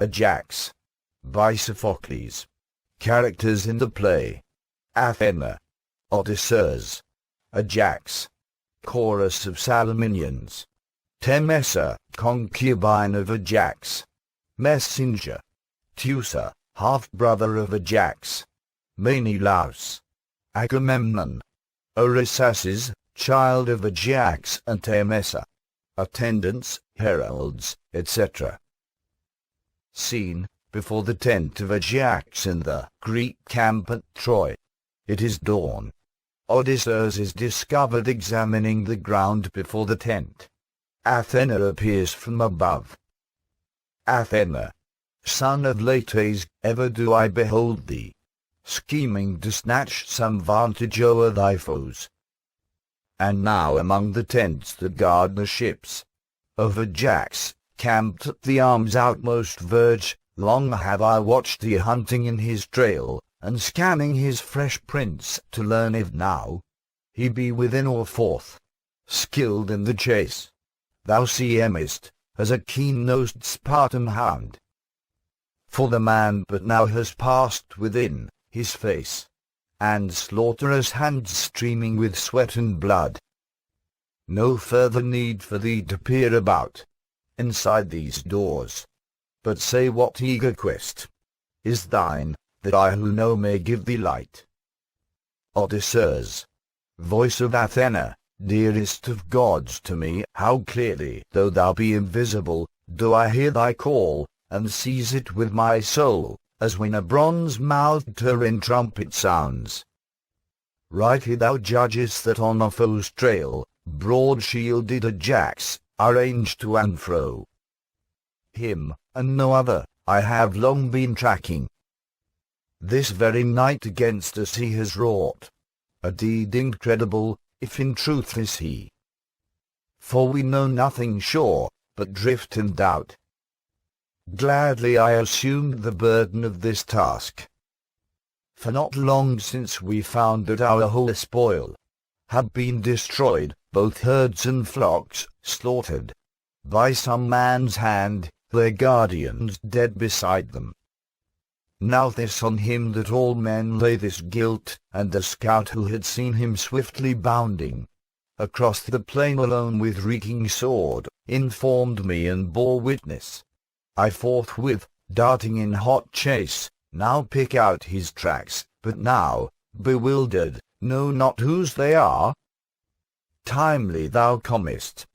Ajax. By Sophocles. Characters in the play: Athena, Odysseus, Ajax. Chorus of Salaminians. Tecmessa, concubine of Ajax. Messenger. Teucer, half-brother of Ajax. Menelaus. Agamemnon. Odysseus, child of Ajax and Tecmessa. Attendants, heralds, etc. Scene: before the tent of Ajax in the Greek camp at Troy. It is dawn. Odysseus is discovered examining the ground before the tent. Athena appears from above. Athena, son of Laches, ever do I behold thee, scheming to snatch some vantage o'er thy foes. And now among the tents that guard the ships of Ajax, camped at the arm's outmost verge, long have I watched thee hunting in his trail, and scanning his fresh prints to learn if now he be within or forth, skilled in the chase. Thou seemest as a keen-nosed Spartan hound. For the man but now has passed within his face, and slaughterous hands streaming with sweat and blood. No further need for thee to peer about inside these doors, but say what eager quest is thine, that I who know may give thee light. Odysseus. Voice of Athena, dearest of gods to me, how clearly, though thou be invisible, do I hear thy call, and seize it with my soul, as when a bronze-mouthed Tyrian trumpet sounds. Rightly thou judgest that on a foe's trail, broad-shielded Ajax, are ranged to and fro. Him, and no other, I have long been tracking. This very night against us he has wrought a deed incredible, if in truth is he. For we know nothing sure, but drift and doubt. Gladly I assumed the burden of this task. For not long since we found that our whole spoil had been destroyed, both herds and flocks slaughtered by some man's hand, their guardians dead beside them. Now this on him that all men lay this guilt, and the scout who had seen him swiftly bounding across the plain alone with reeking sword, informed me and bore witness. I forthwith, darting in hot chase, now pick out his tracks, but now, bewildered, know not whose they are. Timely thou comest,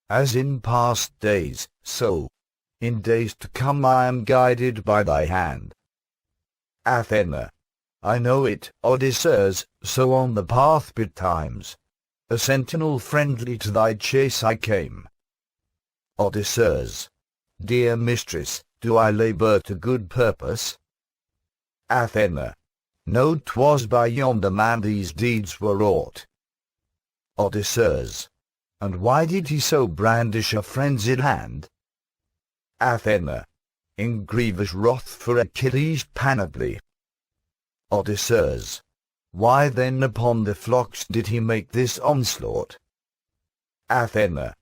as in past days, so in days to come I am guided by thy hand. Athena. I know it, Odysseus, so on the path betimes, a sentinel friendly to thy chase I came. Odysseus. Dear mistress, do I labour to good purpose? Athena. No, 'twas by yonder man these deeds were wrought. Odysseus. And why did he so brandish a frenzied hand? Athena. In grievous wrath for Achilles' panoply. Odysseus. Why then upon the flocks did he make this onslaught? Athena.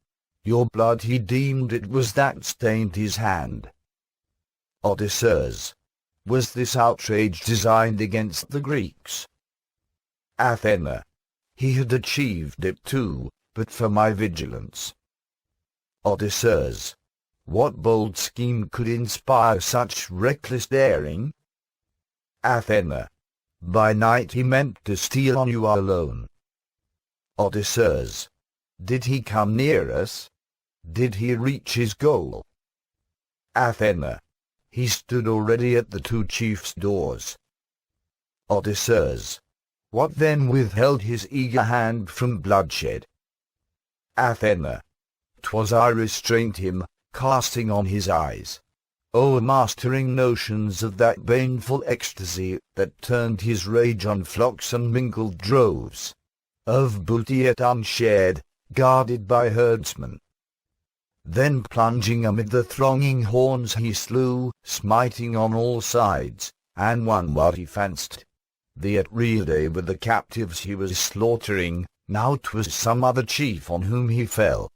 Your blood he deemed it was that stained his hand. Odysseus. Was this outrage designed against the Greeks? Athena. He had achieved it too, but for my vigilance. Odysseus. What bold scheme could inspire such reckless daring? Athena. By night he meant to steal on you alone. Odysseus. Did he come near us? Did he reach his goal? Athena. He stood already at the two chiefs' doors. Odysseus. What then withheld his eager hand from bloodshed? Athena. 'Twas I restrained him, casting on his eyes o'ermastering notions of that baneful ecstasy that turned his rage on flocks and mingled droves of booty yet unshared, guarded by herdsmen. Then plunging amid the thronging horns he slew, smiting on all sides, and won what he fancied. The at Iliad with the captives he was slaughtering, now 'twas some other chief on whom he fell.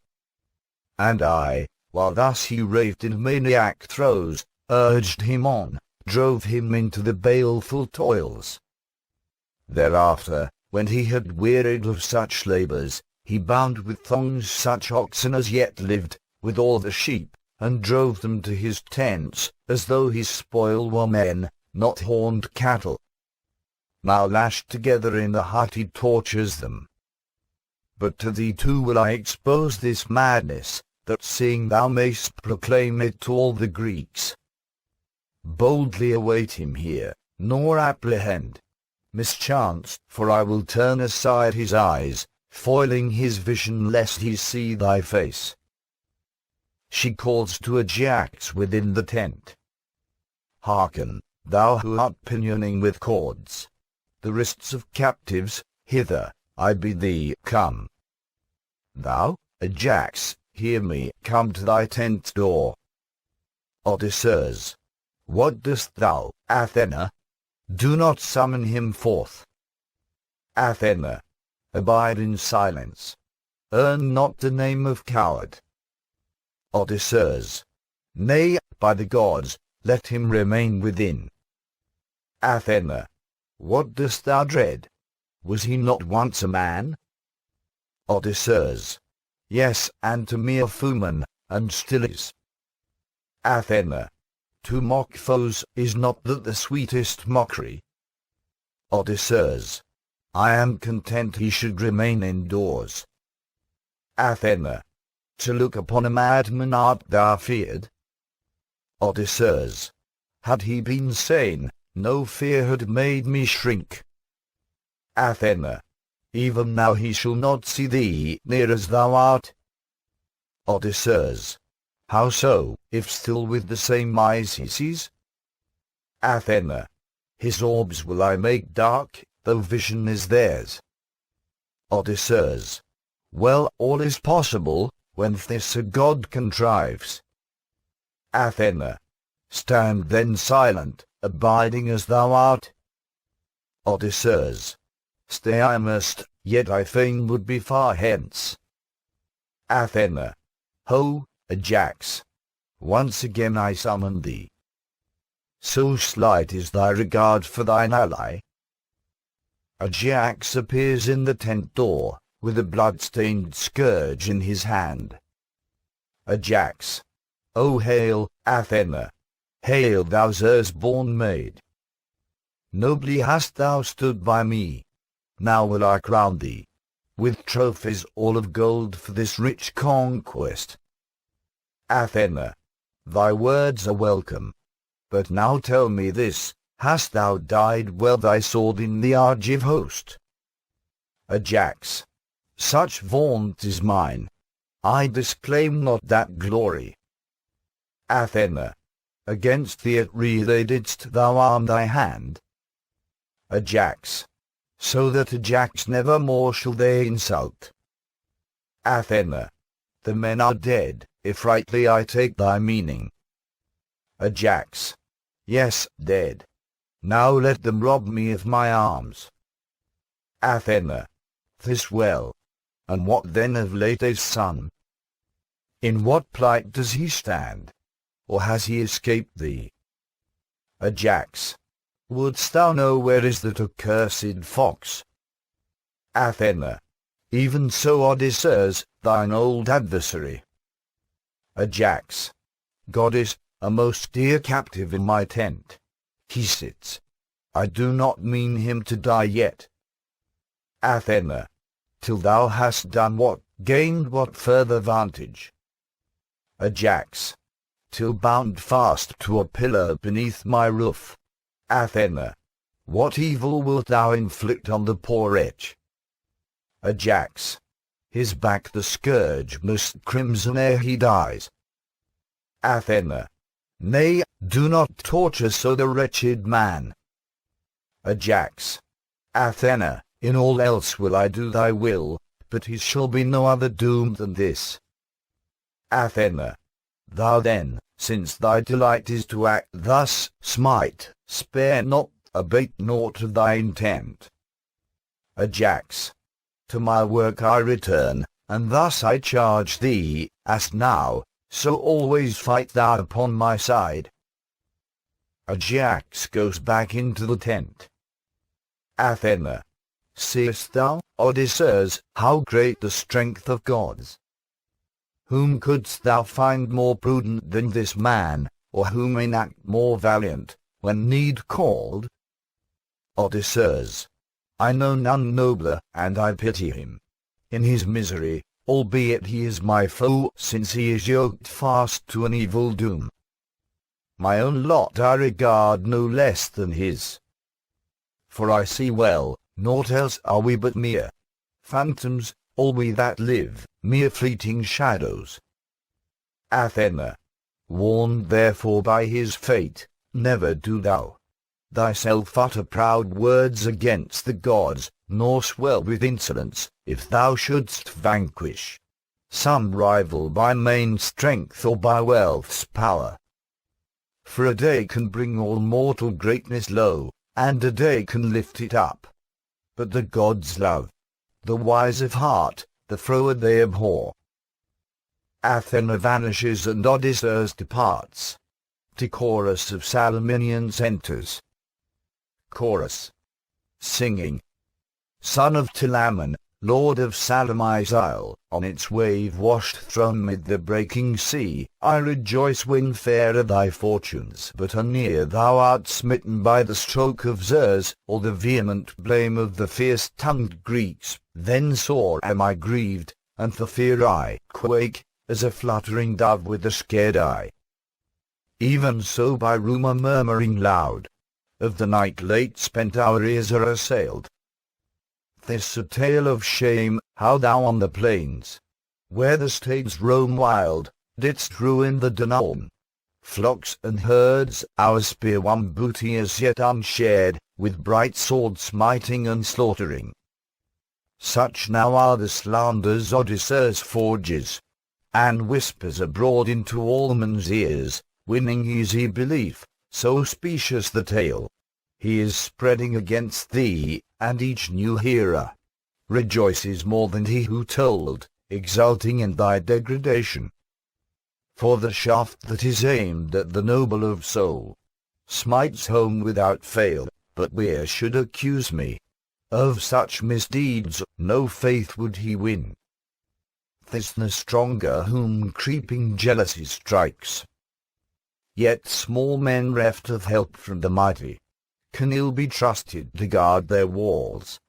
And I, while thus he raved in maniac throes, urged him on, drove him into the baleful toils. Thereafter, when he had wearied of such labours, he bound with thongs such oxen as yet lived, with all the sheep, and drove them to his tents, as though his spoil were men, not horned cattle. Now lashed together in the hut he tortures them. But to thee too will I expose this madness, that seeing thou mayst proclaim it to all the Greeks. Boldly await him here, nor apprehend mischance, for I will turn aside his eyes, foiling his vision lest he see thy face. She calls to Ajax within the tent. Hearken, thou who art pinioning with cords the wrists of captives, hither, I bid thee, come. Thou, Ajax, hear me, come to thy tent's door. Odysseus. What dost thou, Athena? Do not summon him forth. Athena. Abide in silence. Earn not the name of coward. Odysseus. Nay, by the gods, let him remain within. Athena. What dost thou dread? Was he not once a man? Odysseus. Yes, and to me a foeman, and still is. Athena. To mock foes, is not that the sweetest mockery? Odysseus. I am content he should remain indoors. Athena. To look upon a madman art thou feared? Odysseus. Had he been sane, no fear had made me shrink. Athena. Even now he shall not see thee near as thou art. Odysseus. How so, if still with the same eyes he sees? Athena. His orbs will I make dark, though vision is theirs. Odysseus. Well, all is possible, when this a god contrives. Athena. Stand then silent, abiding as thou art. Odysseus. Stay I must, yet I fain would be far hence. Athena. Ho, Ajax. Once again I summon thee. So slight is thy regard for thine ally. Ajax appears in the tent door, with a blood-stained scourge in his hand. Ajax. O hail, Athena! Hail, thou Zeus-born maid! Nobly hast thou stood by me. Now will I crown thee with trophies all of gold for this rich conquest. Athena. Thy words are welcome. But now tell me this, hast thou dyed well thy sword in the Argive host? Ajax. Such vaunt is mine. I disclaim not that glory. Athena. Against the Atridae didst thou arm thy hand? Ajax. So that Ajax never more shall they insult. Athena. The men are dead, if rightly I take thy meaning. Ajax. Yes, dead. Now let them rob me of my arms. Athena. 'Tis well. And what then of Lates' son? In what plight does he stand? Or has he escaped thee? Ajax. Wouldst thou know where is that accursed fox? Athena. Even so Odysseus, thine old adversary. Ajax. Goddess, a most dear captive in my tent. He sits. I do not mean him to die yet. Athena. Till thou hast done what, gained what further vantage? Ajax. Till bound fast to a pillar beneath my roof. Athena. What evil wilt thou inflict on the poor wretch? Ajax. His back the scourge must crimson ere he dies. Athena. Nay, do not torture so the wretched man. Ajax. Athena, in all else will I do thy will, but his shall be no other doom than this. Athena. Thou then, since thy delight is to act thus, smite, spare not, abate naught of thy intent. Ajax. To my work I return, and thus I charge thee, as now, so always fight thou upon my side. Ajax goes back into the tent. Athena. Seest thou, Odysseus, how great the strength of gods? Whom couldst thou find more prudent than this man, or whom enact more valiant, when need called? Odysseus. I know none nobler, and I pity him. In his misery, albeit he is my foe, since he is yoked fast to an evil doom. My own lot I regard no less than his. For I see well, naught else are we but mere phantoms, all we that live, mere fleeting shadows. Athena. Warned therefore by his fate, never do thou thyself utter proud words against the gods, nor swell with insolence, if thou shouldst vanquish some rival by main strength or by wealth's power. For a day can bring all mortal greatness low, and a day can lift it up. But the gods love the wise of heart, the froward they abhor. Athena vanishes and Odysseus departs. The chorus of Salaminians enters. Chorus. Singing. Son of Telamon, lord of Salamis isle, on its wave-washed throne mid the breaking sea, I rejoice when fair are thy fortunes, but anear thou art smitten by the stroke of Zeus, or the vehement blame of the fierce-tongued Greeks. Then sore am I grieved, and for fear I quake, as a fluttering dove with a scared eye. Even so by rumour murmuring loud, of the night late spent our ears are assailed. This a tale of shame, how thou on the plains, where the stags roam wild, didst ruin the Danaan flocks and herds, our spear-won booty as yet unshared, with bright sword smiting and slaughtering. Such now are the slanders Odysseus forges, and whispers abroad into all men's ears, winning easy belief, so specious the tale he is spreading against thee, and each new hearer rejoices more than he who told, exulting in thy degradation. For the shaft that is aimed at the noble of soul smites home without fail, but where should accuse me of such misdeeds, no faith would he win. 'Tis the stronger whom creeping jealousy strikes. Yet small men reft of help from the mighty can ill be trusted to guard their walls.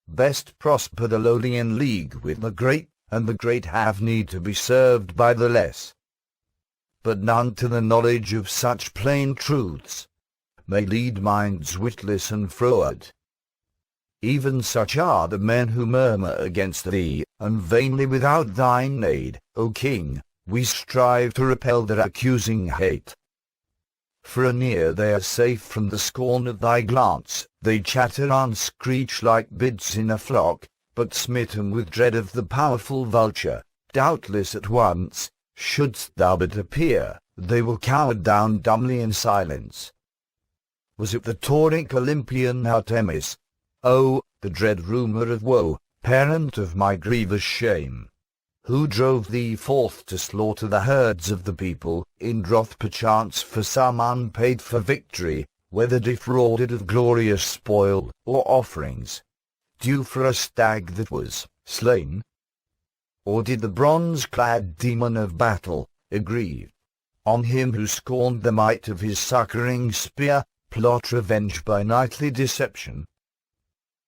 Best prosper the lowly in league with the great, and the great have need to be served by the less. But none to the knowledge of such plain truths may lead minds witless and froward. Even such are the men who murmur against thee, and vainly without thine aid, O king, we strive to repel their accusing hate. For anear they are safe from the scorn of thy glance, they chatter and screech like bids in a flock, but smitten with dread of the powerful vulture, doubtless at once, shouldst thou but appear, they will cower down dumbly in silence. Was it the Tauric Olympian Artemis? Oh, the dread rumour of woe, parent of my grievous shame, who drove thee forth to slaughter the herds of the people, in wrath perchance for some unpaid for victory, whether defrauded of glorious spoil, or offerings due for a stag that was slain? Or did the bronze-clad demon of battle, aggrieved on him who scorned the might of his succouring spear, plot revenge by nightly deception?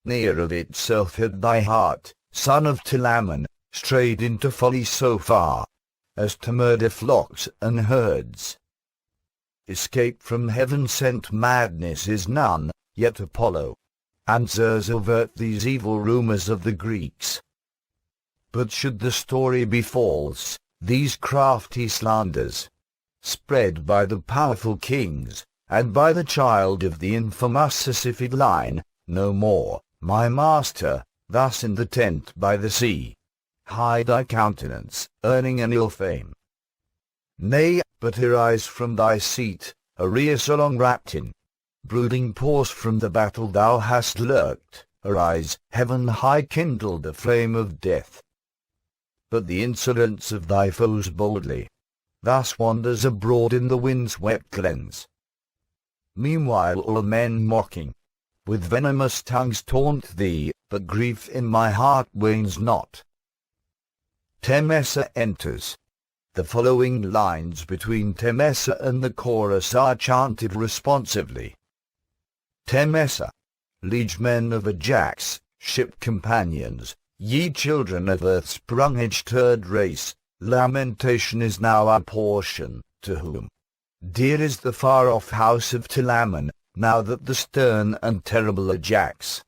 Near of itself had thy heart, son of Telamon, strayed into folly so far as to murder flocks and herds. Escape from heaven-sent madness is none, yet Apollo and Zeus avert these evil rumors of the Greeks. But should the story be false, these crafty slanders, spread by the powerful kings, and by the child of the infamous Sisyphid line, no more, my master, thus in the tent by the sea, hide thy countenance, earning an ill fame. Nay, but arise from thy seat, Aeneas long wrapped in brooding pause from the battle thou hast lurked, arise, heaven high kindled the flame of death. But the insolence of thy foes boldly thus wanders abroad in the wind-swept glens. Meanwhile all men mocking, with venomous tongues taunt thee, but grief in my heart wanes not. Tecmessa enters. The following lines between Tecmessa and the chorus are chanted responsively. Tecmessa, liegemen of Ajax, ship companions, ye children of earth's sprung-edged third race, lamentation is now our portion, to whom dear is the far-off house of Telamon, now that the stern and terrible Ajax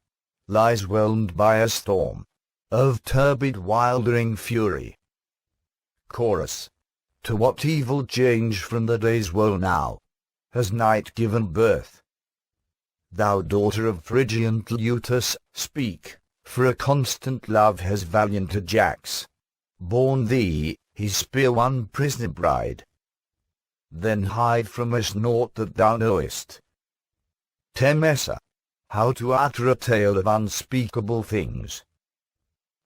lies whelmed by a storm of turbid wildering fury. Chorus. To what evil change from the day's woe now has night given birth? Thou daughter of Phrygian Teutus, speak, for a constant love has valiant Ajax borne thee, his spear-won prisoner bride. Then hide from us naught that thou knowest. Tecmessa, how to utter a tale of unspeakable things.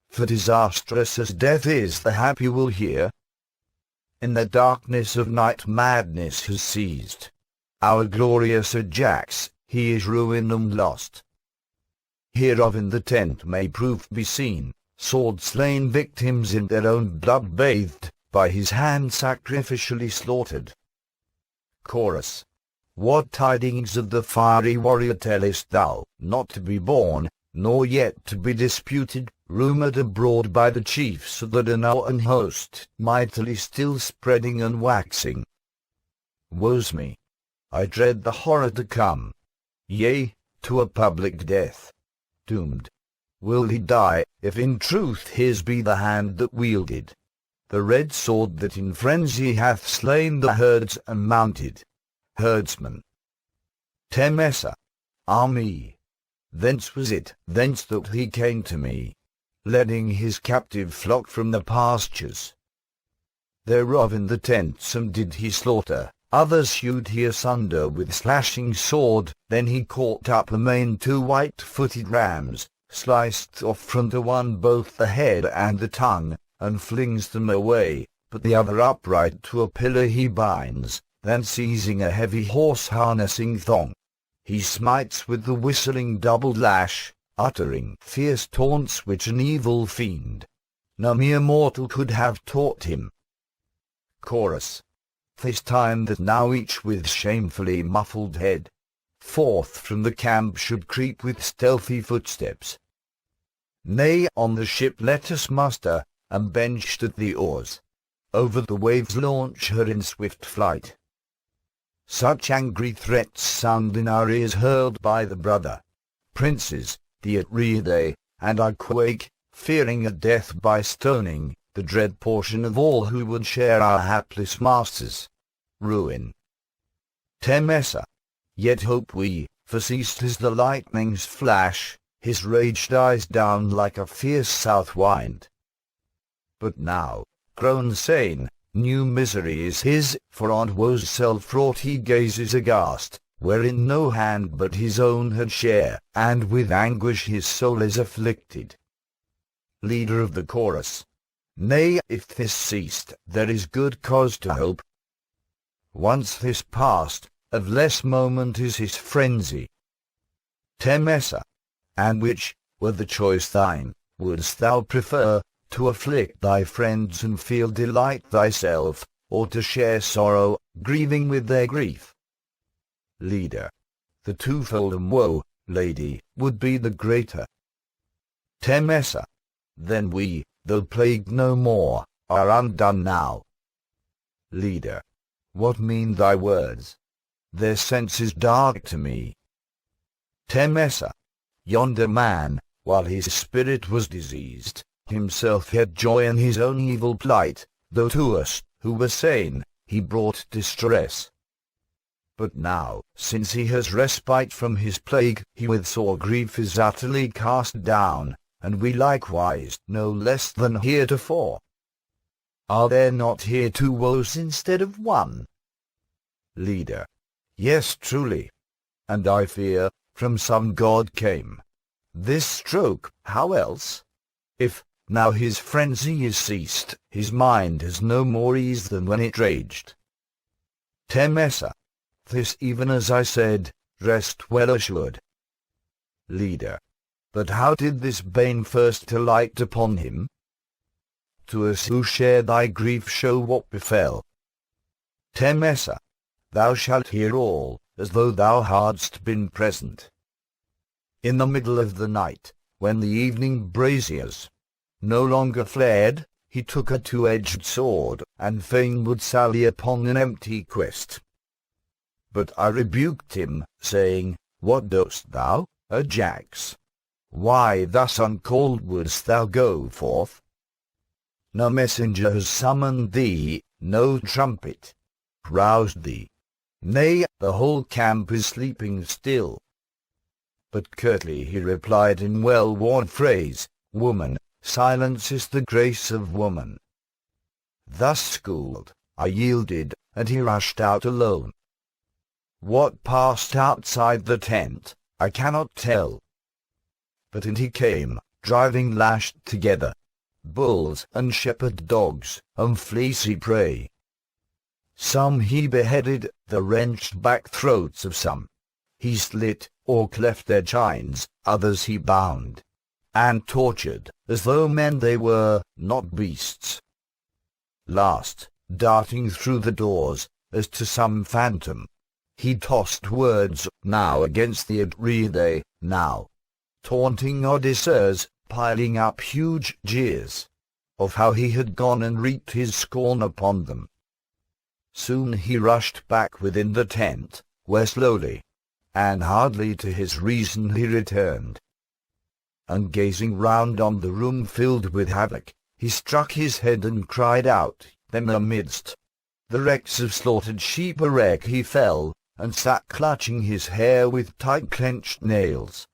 For disastrous as death is, the happy will hear. In the darkness of night madness has seized our glorious Ajax, he is ruined and lost. Hereof in the tent may proof be seen, sword-slain victims in their own blood bathed, by his hand sacrificially slaughtered. Chorus. What tidings of the fiery warrior tellest thou, not to be born, nor yet to be disputed, rumoured abroad by the chiefs of the Danaan host, mightily still spreading and waxing? Woe's me! I dread the horror to come. Yea, to a public death doomed will he die, if in truth his be the hand that wielded the red sword that in frenzy hath slain the herds and mounted herdsmen. Tecmessa, ah me! Thence was it, thence that he came to me, leading his captive flock from the pastures thereof. In the tent some did he slaughter, others hewed he asunder with slashing sword. Then he caught up amain 2 white-footed rams, sliced off from the one both the head and the tongue, and flings them away, but the other upright to a pillar he binds. Then seizing a heavy horse-harnessing thong, he smites with the whistling double lash, uttering fierce taunts which an evil fiend no mere mortal could have taught him. Chorus. This time that now each with shamefully muffled head forth from the camp should creep with stealthy footsteps. Nay, on the ship let us muster, and benched at the oars, over the waves launch her in swift flight. Such angry threats sound in our ears hurled by the brother princes, the Atreidae, and I quake, fearing a death by stoning, the dread portion of all who would share our hapless master's ruin. Tecmessa, yet hope we, for ceased is the lightning's flash, his rage dies down like a fierce south wind. But now, grown sane, new misery is his, for on woe's self-wrought he gazes aghast, wherein no hand but his own had share, and with anguish his soul is afflicted. Leader of the chorus. Nay, if this ceased, there is good cause to hope. Once this past, of less moment is his frenzy. Tecmessa, and which, were the choice thine, wouldst thou prefer, to afflict thy friends and feel delight thyself, or to share sorrow, grieving with their grief? Leader. The twofold woe, lady, would be the greater. Tecmessa. Then we, though plagued no more, are undone now. Leader. What mean thy words? Their sense is dark to me. Tecmessa. Yonder man, while his spirit was diseased, himself had joy in his own evil plight, though to us, who were sane, he brought distress. But now, since he has respite from his plague, he with sore grief is utterly cast down, and we likewise, no less than heretofore. Are there not here 2 woes instead of one? Leader. Yes, truly. And I fear, from some god came this stroke, how else? If, now his frenzy is ceased, his mind has no more ease than when it raged. Tecmessa. this even as I said, rest well assured. Leader. But how did this bane first alight upon him? To us who share thy grief show what befell. Tecmessa. Thou shalt hear all, as though thou hadst been present. In the middle of the night, when the evening braziers no longer flared, he took a two-edged sword, and fain would sally upon an empty quest. But I rebuked him, saying, What dost thou, Ajax? Why thus uncalled wouldst thou go forth? No messenger has summoned thee, no trumpet roused thee. Nay, the whole camp is sleeping still. But curtly he replied in well-worn phrase, Woman, silence is the grace of woman. Thus schooled, I yielded, and he rushed out alone. What passed outside the tent, I cannot tell. But in he came, driving lashed together bulls and shepherd dogs, and fleecy prey. Some he beheaded, the wrenched back throats of some he slit, or cleft their chines, others he bound and tortured, as though men they were, not beasts. Last, darting through the doors, as to some phantom, he tossed words, now against the Iliad, now taunting Odysseus, piling up huge jeers of how he had gone and wreaked his scorn upon them. Soon he rushed back within the tent, where slowly and hardly to his reason he returned. And gazing round on the room filled with havoc, he struck his head and cried out. Then amidst the wrecks of slaughtered sheep a wreck he fell, and sat clutching his hair with tight-clenched nails.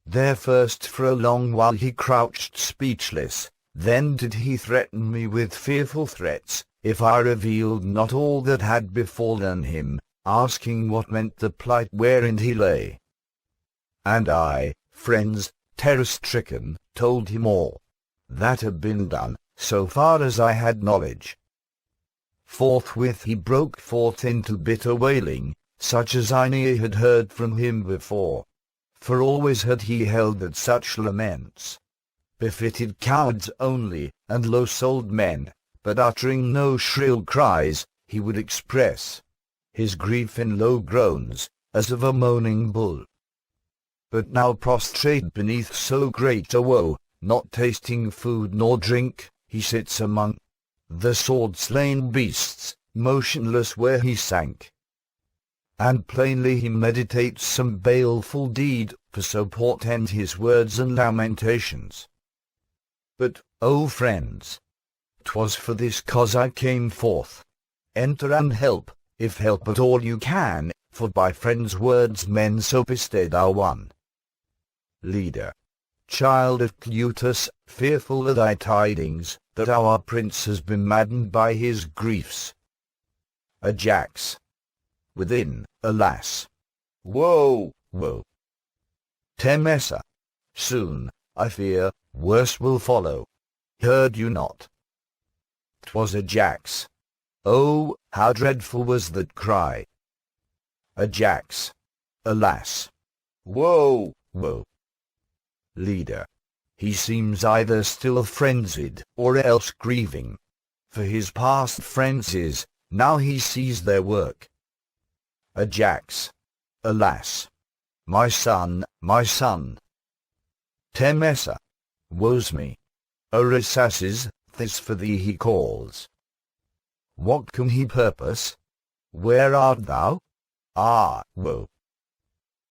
There first for a long while he crouched speechless, then did he threaten me with fearful threats, if I revealed not all that had befallen him, asking what meant the plight wherein he lay. And I, friends, terror-stricken, told him all that had been done, so far as I had knowledge. Forthwith he broke forth into bitter wailing, such as I ne'er had heard from him before. For always had he held that such laments befitted cowards only, and low-souled men, but uttering no shrill cries, he would express his grief in low groans, as of a moaning bull. But now prostrate beneath so great a woe, not tasting food nor drink, he sits among the sword-slain beasts, motionless where he sank. And plainly he meditates some baleful deed, for so portend his words and lamentations. But, O friends, 'twas for this cause I came forth. Enter and help, if help at all you can, for by friends' words men so bestead are won. Leader. Child of Plutus, fearful of thy tidings, that our prince has been maddened by his griefs. Ajax. Within, alas! Woe, woe! Tecmessa. Soon, I fear, worse will follow. Heard you not? 'Twas Ajax. Oh, how dreadful was that cry! Ajax. Alas! Woe, woe! Leader. He seems either still frenzied, or else grieving for his past frenzies, now he sees their work. Ajax. Alas! My son, my son! Tecmessa. Woe's me! Odysseus, this for thee he calls. What can he purpose? Where art thou? Ah, woe!